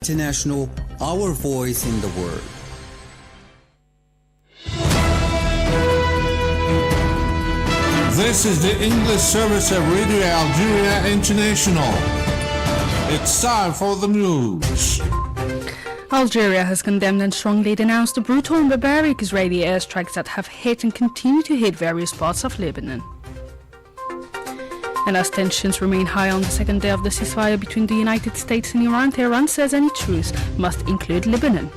International, our voice in the world. This is the English service of Radio Algeria International. It's time for the news. Algeria has condemned and strongly denounced the brutal and barbaric Israeli airstrikes that have hit and continue to hit various parts of Lebanon. And as tensions remain high on the second day of the ceasefire between the United States and Iran, Tehran says any truce must include Lebanon.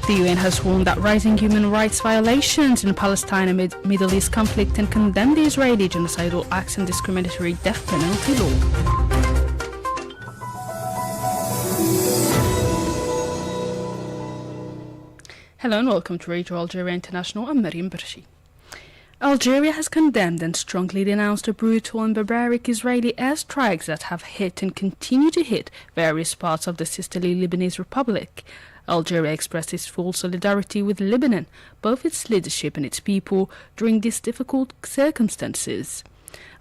The UN has warned that rising human rights violations in Palestine amid Middle East conflict and condemned the Israeli genocidal acts and discriminatory death penalty law. Hello and welcome to Radio Algeria International. I'm Mariam Bershi. Algeria has condemned and strongly denounced the brutal and barbaric Israeli airstrikes that have hit and continue to hit various parts of the sisterly Lebanese Republic. Algeria expressed its full solidarity with Lebanon, both its leadership and its people, during these difficult circumstances.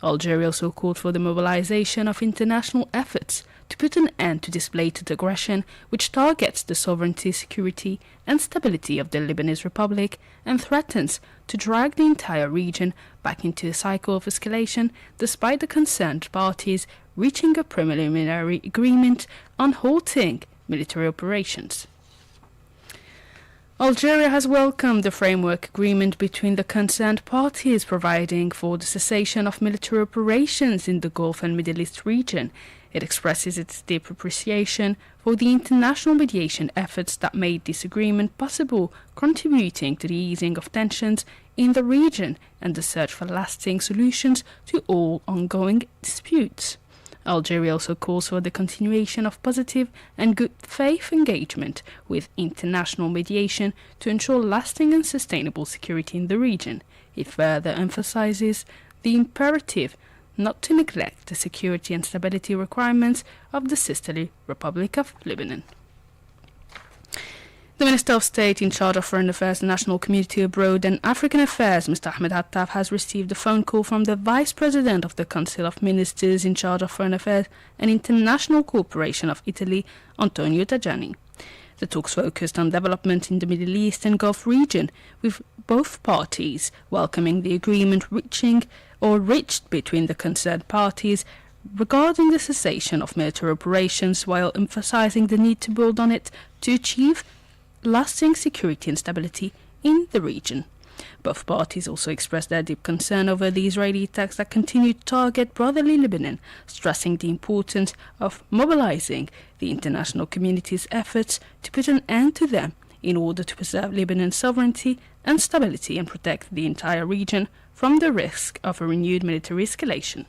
Algeria also called for the mobilization of international efforts to put an end to this blatant aggression which targets the sovereignty, security and stability of the Lebanese Republic and threatens to drag the entire region back into a cycle of escalation, despite the concerned parties reaching a preliminary agreement on halting military operations. Algeria has welcomed the framework agreement between the concerned parties providing for the cessation of military operations in the Gulf and Middle East region. It expresses its deep appreciation for the international mediation efforts that made this agreement possible, contributing to the easing of tensions in the region and the search for lasting solutions to all ongoing disputes. Algeria also calls for the continuation of positive and good faith engagement with international mediation to ensure lasting and sustainable security in the region. It further emphasizes the imperative not to neglect the security and stability requirements of the sisterly Republic of Lebanon. The Minister of State in charge of Foreign Affairs, National Community Abroad and African Affairs, Mr. Ahmed Attaf, has received a phone call from the Vice President of the Council of Ministers in charge of Foreign Affairs and International Cooperation of Italy, Antonio Tajani. The talks focused on development in the Middle East and Gulf region, with both parties welcoming the agreement reached between the concerned parties regarding the cessation of military operations, while emphasizing the need to build on it to achieve lasting security and stability in the region. Both parties also expressed their deep concern over the Israeli attacks that continue to target brotherly Lebanon, stressing the importance of mobilizing the international community's efforts to put an end to them in order to preserve Lebanon's sovereignty and stability and protect the entire region from the risk of a renewed military escalation.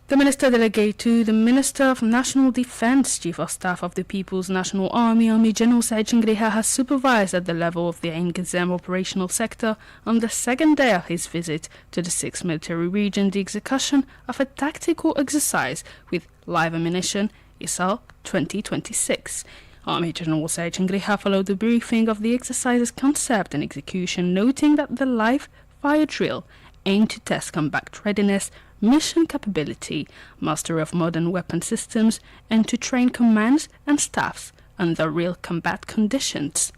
The Minister Delegate to the Minister of National Defense, Chief of Staff of the People's National Army, Army General Said Chengreha, has supervised at the level of the Ain Gazem operational sector on the second day of his visit to the 6th Military Region the execution of a tactical exercise with live ammunition, ISAL 2026. Army General Said Chengreha followed the briefing of the exercise's concept and execution, noting that the live fire drill aimed to test combat readiness, mission capability, mastery of modern weapon systems, and to train commands and staffs under real combat conditions.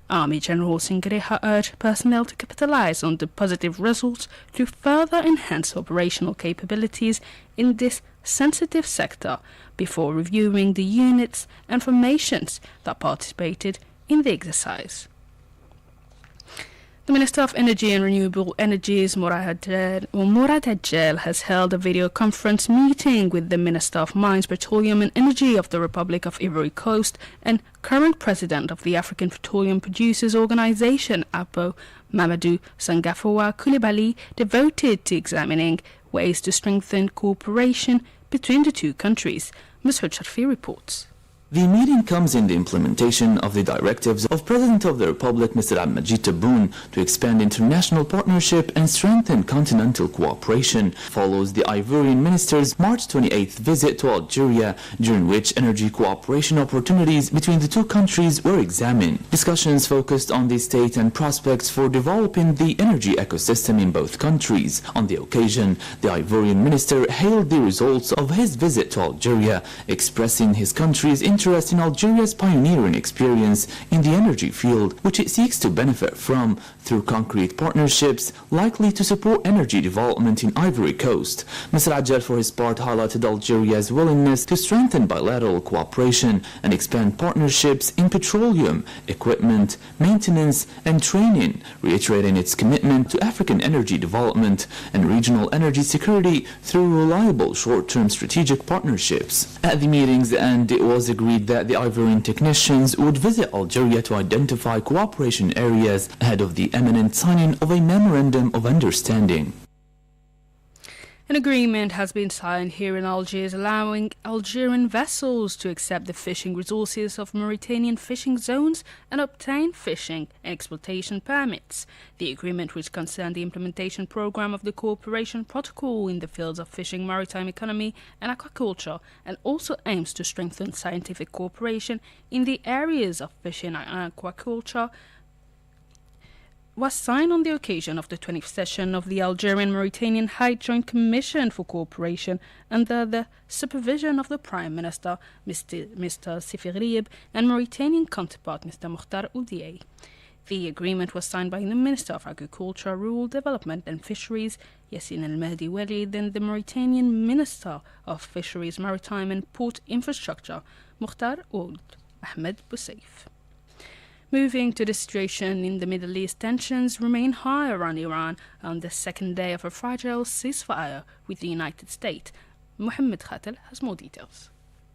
Army General Chengreha urged personnel to capitalize on the positive results to further enhance operational capabilities in this sensitive sector before reviewing the units and formations that participated in the exercise. The Minister of Energy and Renewable Energies, Murad Hajjal, has held a video conference meeting with the Minister of Mines, Petroleum and Energy of the Republic of Ivory Coast and current President of the African Petroleum Producers Organization, APO, Mamadou Sangafoua Coulibaly, devoted to examining ways to strengthen cooperation between the two countries. Ms. Hocharfi reports. The meeting comes in the implementation of the directives of President of the Republic Mr. Abdelmajid Tebboune to expand international partnership and strengthen continental cooperation, follows the Ivorian minister's March 28th visit to Algeria, during which energy cooperation opportunities between the two countries were examined. Discussions focused on the state and prospects for developing the energy ecosystem in both countries. On the occasion, the Ivorian minister hailed the results of his visit to Algeria, expressing his country's interest in Algeria's pioneering experience in the energy field, which it seeks to benefit from through concrete partnerships likely to support energy development in Ivory Coast. Mr. Ajal, for his part, highlighted Algeria's willingness to strengthen bilateral cooperation and expand partnerships in petroleum, equipment, maintenance, and training, reiterating its commitment to African energy development and regional energy security through reliable short-term strategic partnerships. At the meeting's end, it was agreed that the Ivorian technicians would visit Algeria to identify cooperation areas ahead of the imminent signing of a memorandum of understanding. An agreement has been signed here in Algiers allowing Algerian vessels to accept the fishing resources of Mauritanian fishing zones and obtain fishing and exploitation permits. The agreement, which concerned the implementation program of the cooperation protocol in the fields of fishing, maritime economy and aquaculture, and also aims to strengthen scientific cooperation in the areas of fishing and aquaculture, was signed on the occasion of the 20th session of the Algerian-Mauritanian High Joint Commission for Cooperation under the supervision of the Prime Minister, Mr. Sifir Rieb, and Mauritanian counterpart, Mr. Mokhtar Oudieh. The agreement was signed by the Minister of Agriculture, Rural Development and Fisheries, Yassine El-Mahdi Walid, and the Mauritanian Minister of Fisheries, Maritime and Port Infrastructure, Mokhtar Ould Ahmed Boussaif. Moving to the situation in the Middle East, tensions remain high around Iran on the second day of a fragile ceasefire with the United States. Mohammed Khatel has more details.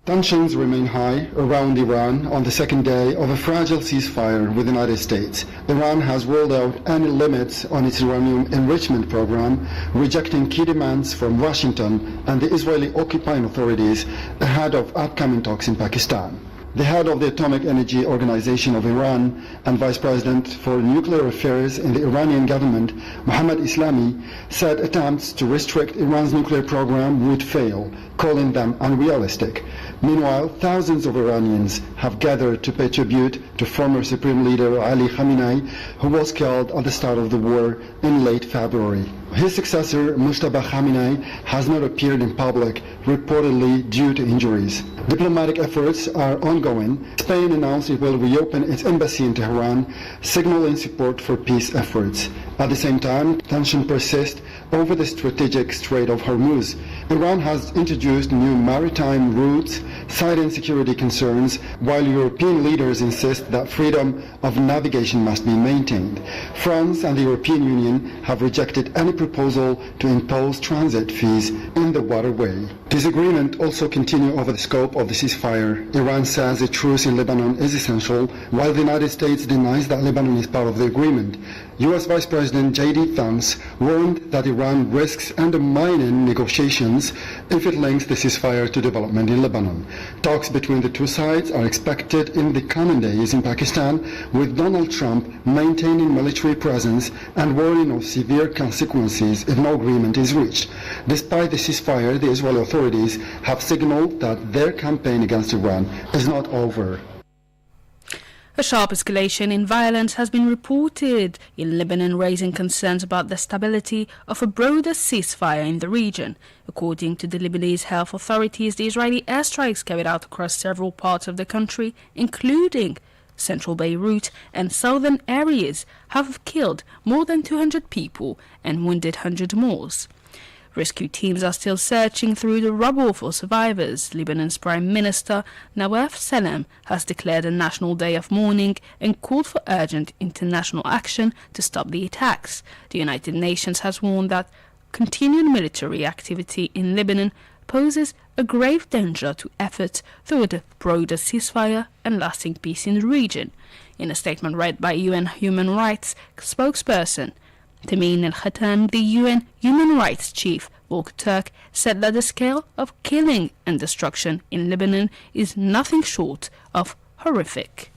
Tensions remain high around Iran on the second day of a fragile ceasefire with the United States. Iran has rolled out any limits on its uranium enrichment program, rejecting key demands from Washington and the Israeli occupying authorities ahead of upcoming talks in Pakistan. The head of the Atomic Energy Organization of Iran and Vice President for Nuclear Affairs in the Iranian government, Mohammad Islami, said attempts to restrict Iran's nuclear program would fail, calling them unrealistic. Meanwhile, thousands of Iranians have gathered to pay tribute to former Supreme Leader Ali Khamenei, who was killed at the start of the war in late February. His successor, Mujtaba Khamenei, has not appeared in public, reportedly due to injuries. Diplomatic efforts are ongoing. Spain announced it will reopen its embassy in Tehran, signaling support for peace efforts. At the same time, tension persists over the strategic Strait of Hormuz. Iran has introduced new maritime routes, citing security concerns, while European leaders insist that freedom of navigation must be maintained. France and the European Union have rejected any proposal to impose transit fees in the waterway. Disagreement also continue over the scope of the ceasefire. Iran says a truce in Lebanon is essential, while the United States denies that Lebanon is part of the agreement. U.S. Vice President J.D. Vance warned that Iran risks undermining negotiations if it links the ceasefire to development in Lebanon. Talks between the two sides are expected in the coming days in Pakistan, with Donald Trump maintaining military presence and warning of severe consequences if no agreement is reached. Despite the ceasefire, the Israeli authorities have signaled that their campaign against Iran is not over. A sharp escalation in violence has been reported in Lebanon, raising concerns about the stability of a broader ceasefire in the region. According to the Lebanese health authorities, the Israeli airstrikes carried out across several parts of the country, including central Beirut and southern areas, have killed more than 200 people and wounded hundreds more. Rescue teams are still searching through the rubble for survivors. Lebanon's Prime Minister Nawaf Salam has declared a national day of mourning and called for urgent international action to stop the attacks. The United Nations has warned that continued military activity in Lebanon poses a grave danger to efforts toward a broader ceasefire and lasting peace in the region. In a statement read by UN Human Rights spokesperson Tamim al-Khatan, the UN Human Rights Chief, Volker Turk, said that the scale of killing and destruction in Lebanon is nothing short of horrific.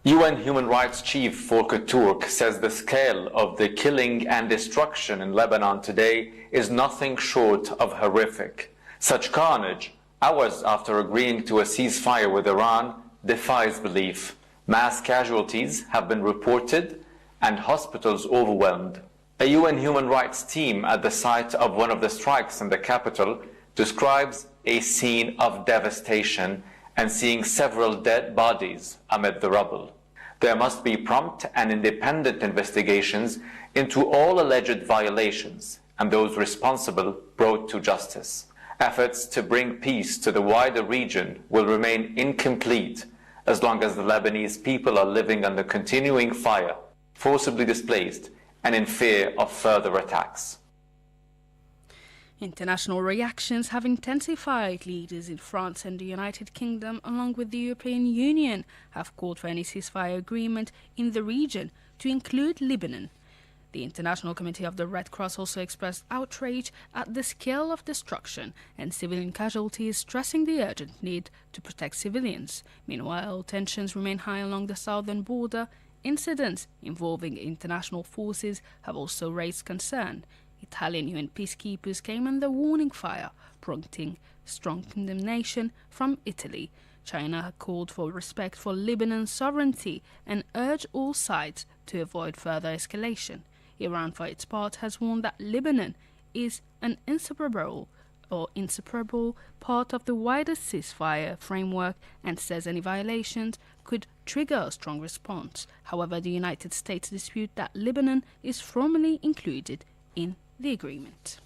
UN Human Rights Chief Volker Turk says the scale of the killing and destruction in Lebanon today is nothing short of horrific. Such carnage, hours after agreeing to a ceasefire with Iran, defies belief. Mass casualties have been reported and hospitals overwhelmed. A UN human rights team at the site of one of the strikes in the capital describes a scene of devastation and seeing several dead bodies amid the rubble. There must be prompt and independent investigations into all alleged violations and those responsible brought to justice. Efforts to bring peace to the wider region will remain incomplete as long as the Lebanese people are living under continuing fire, forcibly displaced, and in fear of further attacks. International reactions have intensified. Leaders in France and the United Kingdom, along with the European Union, have called for any ceasefire agreement in the region to include Lebanon. The International Committee of the Red Cross also expressed outrage at the scale of destruction and civilian casualties, stressing the urgent need to protect civilians. Meanwhile, tensions remain high along the southern border. Incidents involving international forces have also raised concern. Italian UN peacekeepers came under warning fire, prompting strong condemnation from Italy. China had called for respect for Lebanon's sovereignty and urged all sides to avoid further escalation. Iran, for its part, has warned that Lebanon is an inseparable part of the wider ceasefire framework and says any violations could trigger a strong response. However, the United States dispute that Lebanon is formally included in the agreement.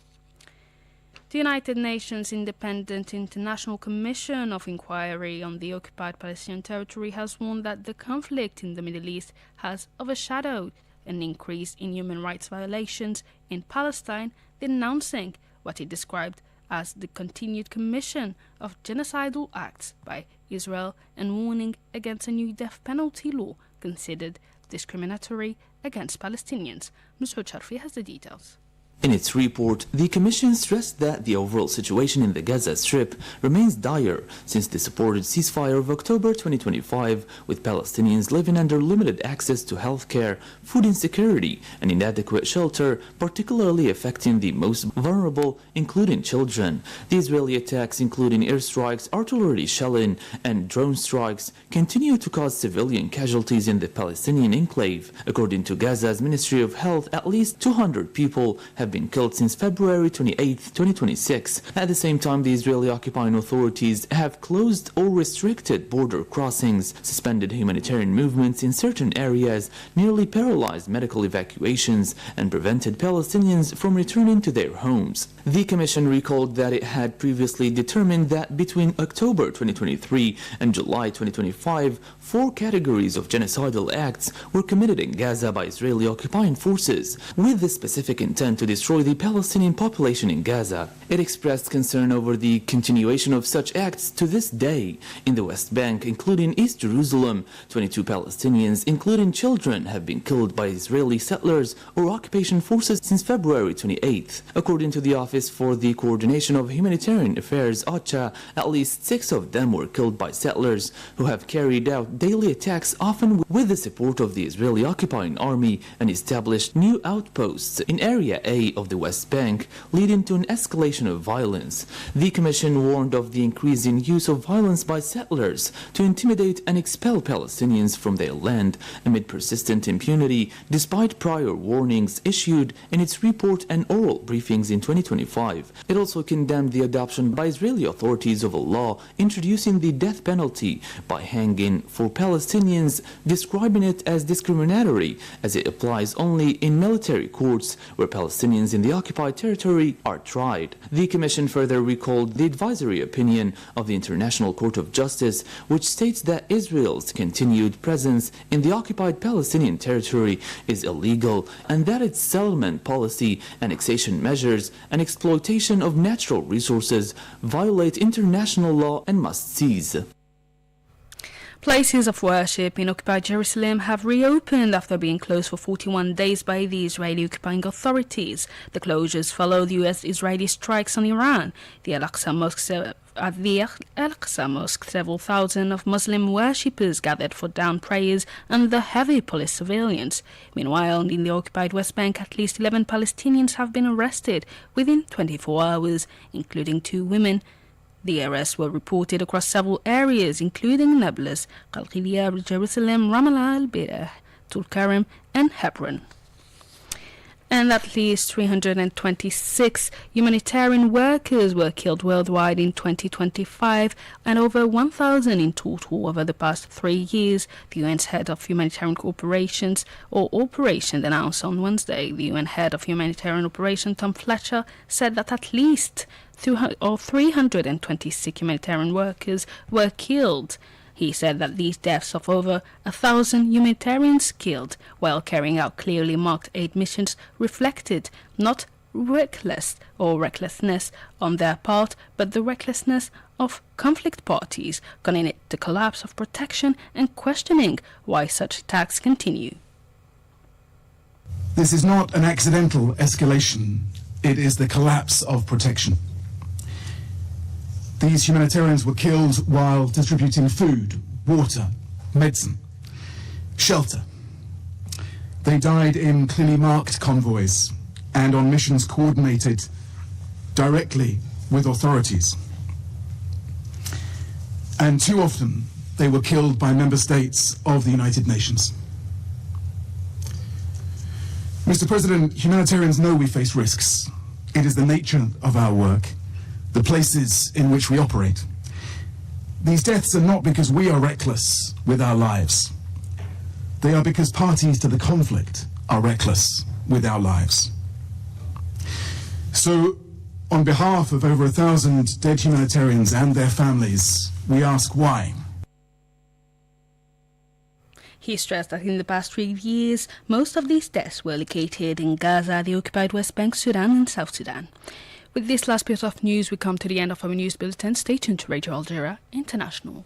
The United Nations Independent International Commission of Inquiry on the Occupied Palestinian Territory has warned that the conflict in the Middle East has overshadowed an increase in human rights violations in Palestine, denouncing what it described as the continued commission of genocidal acts by Israel and warning against a new death penalty law considered discriminatory against Palestinians. Mr. Charfi has the details. In its report, the Commission stressed that the overall situation in the Gaza Strip remains dire since the supported ceasefire of October 2025, with Palestinians living under limited access to health care, food insecurity, and inadequate shelter, particularly affecting the most vulnerable, including children. The Israeli attacks, including airstrikes, artillery shelling, and drone strikes, continue to cause civilian casualties in the Palestinian enclave. According to Gaza's Ministry of Health, at least 200 people have been killed since February 28, 2026. At the same time, the Israeli occupying authorities have closed or restricted border crossings, suspended humanitarian movements in certain areas, nearly paralyzed medical evacuations, and prevented Palestinians from returning to their homes. The Commission recalled that it had previously determined that between October 2023 and July 2025, 4 categories of genocidal acts were committed in Gaza by Israeli occupying forces, with the specific intent to destroy the Palestinian population in Gaza. It expressed concern over the continuation of such acts to this day. In the West Bank, including East Jerusalem, 22 Palestinians, including children, have been killed by Israeli settlers or occupation forces since February 28th. According to the Office for the Coordination of Humanitarian Affairs, OCHA, at least 6 of them were killed by settlers who have carried out daily attacks, often with the support of the Israeli occupying army, and established new outposts in Area A of the West Bank, leading to an escalation of violence. The Commission warned of the increasing use of violence by settlers to intimidate and expel Palestinians from their land amid persistent impunity, despite prior warnings issued in its report and oral briefings in 2025. It also condemned the adoption by Israeli authorities of a law introducing the death penalty by hanging for Palestinians, describing it as discriminatory as it applies only in military courts where Palestinians in the occupied territory are tried. The Commission further recalled the advisory opinion of the International Court of Justice, which states that Israel's continued presence in the occupied Palestinian territory is illegal and that its settlement policy, annexation measures, and exploitation of natural resources violate international law and must cease. Places of worship in occupied Jerusalem have reopened after being closed for 41 days by the Israeli occupying authorities. The closures follow the US-Israeli strikes on Iran. At the Al-Aqsa Mosque, several thousand of Muslim worshippers gathered for dawn prayers under heavy police surveillance. Meanwhile, in the occupied West Bank, at least 11 Palestinians have been arrested within 24 hours, including 2 women. The arrests were reported across several areas, including Nablus, Qalqiliyah, Jerusalem, Ramallah, Al-Beirah, Tulkarem, and Hebron. And at least 326 humanitarian workers were killed worldwide in 2025 and over 1,000 in total over the past 3 years, the UN's head of humanitarian operations announced on Wednesday. The UN head of humanitarian operations, Tom Fletcher, said that at least 326 humanitarian workers were killed. He said that these deaths of over 1,000 humanitarians killed while carrying out clearly marked aid missions reflected not recklessness on their part, but the recklessness of conflict parties, calling it the collapse of protection and questioning why such attacks continue. This is not an accidental escalation. It is the collapse of protection. These humanitarians were killed while distributing food, water, medicine, shelter. They died in clearly marked convoys and on missions coordinated directly with authorities. And too often, they were killed by member states of the United Nations. Mr. President, humanitarians know we face risks. It is the nature of our work, the places in which we operate. These deaths are not because we are reckless with our lives. They are because parties to the conflict are reckless with our lives. So, on behalf of over 1,000 dead humanitarians and their families, we ask why. He stressed that in the past 3 years, most of these deaths were located in Gaza, the occupied West Bank, Sudan and South Sudan. With this last bit of news, we come to the end of our news bulletin. Stay tuned to Radio Aljazeera International.